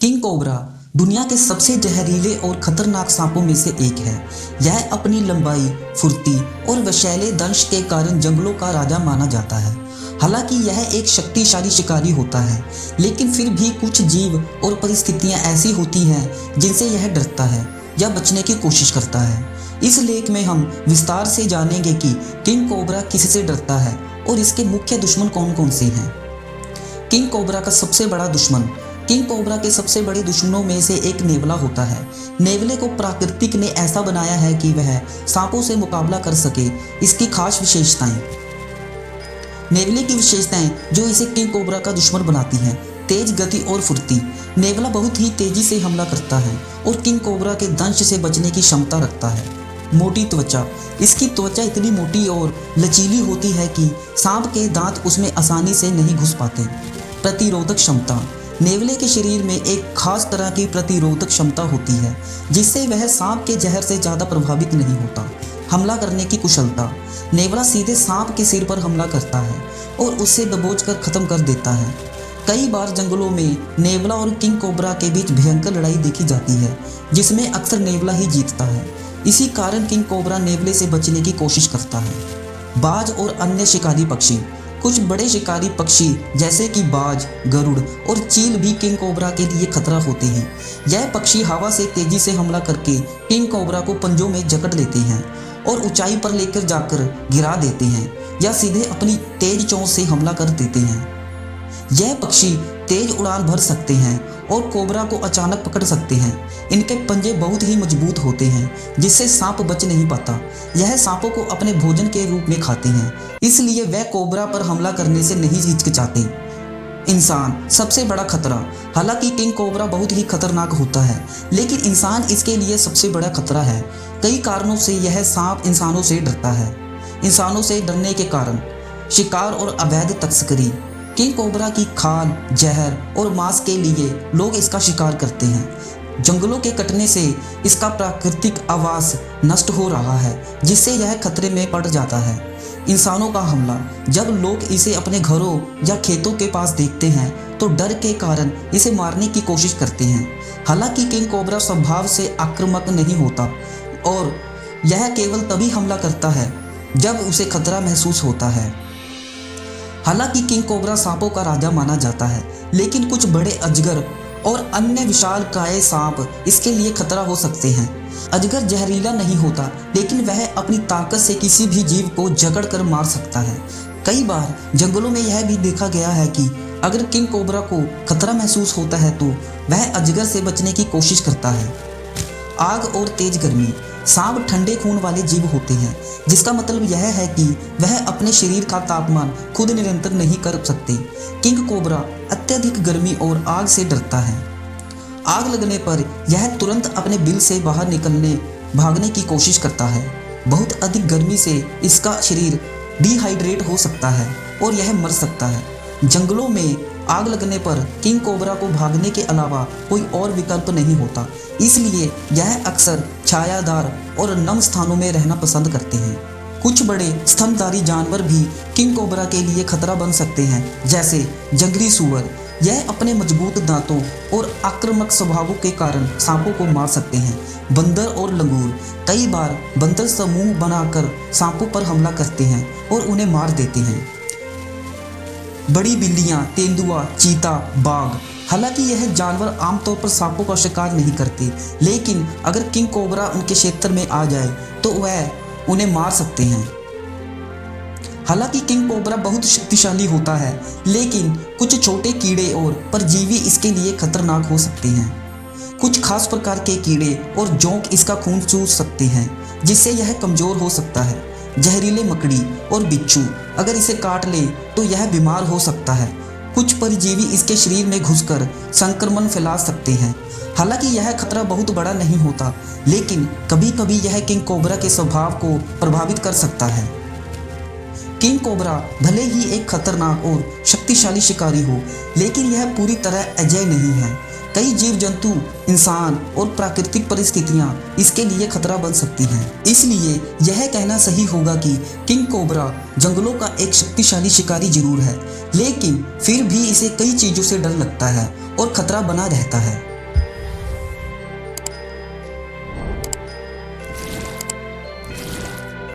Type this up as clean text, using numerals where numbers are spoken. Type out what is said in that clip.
King cobra दुनिया के सबसे जहरीले और खतरनाक सांपों में से एक है। यह अपनी लंबाई, फुर्ती और विषैले दंश के कारण जंगलों का राजा माना जाता है। हालांकि यह एक शक्तिशाली शिकारी होता है, लेकिन फिर भी कुछ जीव और परिस्थितियां ऐसी होती हैं जिनसे यह डरता है या बचने की कोशिश करता है। इस लेख में हम विस्तार से जानेंगे कि किंग कोबरा किससे डरता है और इसके मुख्य दुश्मन कौन कौन से हैं। किंग कोबरा का सबसे बड़ा दुश्मन। किंग कोबरा के सबसे बड़े दुश्मनों में से एक नेवला होता है। नेवले को प्राकृतिक ने ऐसा बनाया है कि वह सांपों से मुकाबला कर सके। इसकी खास विशेषताएं। नेवले की विशेषताएं जो इसे किंग कोबरा का दुश्मन बनाती हैं। तेज गति और फुर्ती। नेवला बहुत ही तेजी से हमला करता है और किंग कोबरा के दंश से बचने की क्षमता रखता है। मोटी त्वचा। इसकी त्वचा इतनी मोटी और लचीली होती है कि सांप के दांत उसमें आसानी से नहीं घुस पाते। प्रतिरोधक क्षमता। नेवले के शरीर में एक खास तरह की प्रतिरोधक क्षमता होती है जिससे वह सांप के जहर से ज़्यादा प्रभावित नहीं होता। हमला करने की कुशलता। नेवला सीधे सांप के सिर पर हमला करता है और उसे दबोचकर खत्म कर देता है। कई बार जंगलों में नेवला और किंग कोबरा के बीच भयंकर लड़ाई देखी जाती है जिसमें अक्सर नेवला ही जीतता है। इसी कारण किंग कोबरा नेवले से बचने की कोशिश करता है। बाज और अन्य शिकारी पक्षी। कुछ बड़े शिकारी पक्षी जैसे कि बाज, गरुड़ और चील भी किंग कोबरा के लिए खतरा होते हैं। यह पक्षी हवा से तेजी से हमला करके किंग कोबरा को पंजों में जकड़ लेते हैं और ऊंचाई पर लेकर जाकर गिरा देते हैं या सीधे अपनी तेज चोंच से हमला कर देते हैं। यह पक्षी तेज उड़ान भर सकते हैं और कोबरा को अचानक पकड़ सकते हैं। इनके पंजे बहुत ही मजबूत होते हैं जिससे सांप बच नहीं पाता। यह सांपों को अपने भोजन के रूप में खाते हैं, इसलिए वह कोबरा पर हमला करने से नहीं हिचकिचाते। इंसान सबसे बड़ा खतरा। हालांकि किंग कोबरा बहुत ही खतरनाक होता है, लेकिन इंसान इसके लिए सबसे बड़ा खतरा है। कई कारणों से यह सांप इंसानों से डरता है। इंसानों से डरने के कारण। शिकार और अवैध तस्करी। किंग कोबरा की खाल, जहर और मांस के लिए लोग इसका शिकार करते हैं। जंगलों के कटने से इसका प्राकृतिक आवास नष्ट हो रहा है जिससे यह खतरे में पड़ जाता है। इंसानों का हमला। जब लोग इसे अपने घरों या खेतों के पास देखते हैं तो डर के कारण इसे मारने की कोशिश करते हैं। हालांकि किंग कोबरा स्वभाव से आक्रामक नहीं होता और यह केवल तभी हमला करता है जब उसे खतरा महसूस होता है। हालांकि किंग कोबरा सांपों का राजा माना जाता है, लेकिन कुछ बड़े अजगर और अन्य विशालकाय सांप इसके लिए खतरा हो सकते हैं। अजगर जहरीला नहीं होता, लेकिन वह अपनी ताकत से किसी भी जीव को जकड़कर मार सकता है। कई बार जंगलों में यह भी देखा गया है कि अगर किंग कोबरा को खतरा महसूस होता है तो वह अजगर से बचने की कोशिश करता है। आग और तेज गर्मी। सांप ठंडे खून वाले जीव होते हैं, जिसका मतलब यह है कि वह अपने शरीर का तापमान खुद नियंत्रण नहीं कर सकते। किंग कोबरा अत्यधिक गर्मी और आग से डरता है। आग लगने पर यह तुरंत अपने बिल से बाहर निकलने भागने की कोशिश करता है। बहुत अधिक गर्मी से इसका शरीर डिहाइड्रेट हो सकता है और यह मर सकता है। जंगलों में आग लगने पर किंग कोबरा को भागने के अलावा कोई और विकल्प नहीं होता, इसलिए यह अक्सर छायादार और नम स्थानों में रहना पसंद करते हैं। कुछ बड़े स्तनधारी जानवर भी किंग कोबरा के लिए खतरा बन सकते हैं, जैसे जंगली सूअर। यह अपने मजबूत दांतों और आक्रामक स्वभावों के कारण सांपों को मार सकते हैं। बंदर और लंगूर। कई बार बंदर समूह बनाकर सांपों पर हमला करते हैं और उन्हें मार देते हैं। बड़ी बिल्लियां, तेंदुआ, चीता, बाघ। हालांकि यह जानवर आमतौर पर सांपों का शिकार नहीं करते, लेकिन अगर किंग कोबरा उनके क्षेत्र में आ जाए तो वह उन्हें मार सकते हैं। हालांकि किंग कोबरा बहुत शक्तिशाली होता है, लेकिन कुछ छोटे कीड़े और परजीवी इसके लिए खतरनाक हो सकते हैं। कुछ खास प्रकार के कीड़े और जोंक इसका खून चूस सकते हैं, जिससे यह कमजोर हो सकता है। जहरीले मकड़ी और बिच्छू अगर इसे काट ले तो यह बीमार हो सकता है। कुछ परजीवी इसके शरीर में घुसकर संक्रमण फैला सकते हैं। हालांकि यह खतरा बहुत बड़ा नहीं होता, लेकिन कभी कभी यह किंग कोबरा के स्वभाव को प्रभावित कर सकता है। किंग कोबरा भले ही एक खतरनाक और शक्तिशाली शिकारी हो, लेकिन यह पूरी तरह अजेय नहीं है। कई जीव जंतु, इंसान और प्राकृतिक परिस्थितियां इसके लिए खतरा बन सकती हैं। इसलिए यह कहना सही होगा कि किंग कोबरा जंगलों का एक शक्तिशाली शिकारी जरूर है, लेकिन फिर भी इसे कई चीज़ों से डर लगता है और खतरा बना रहता है।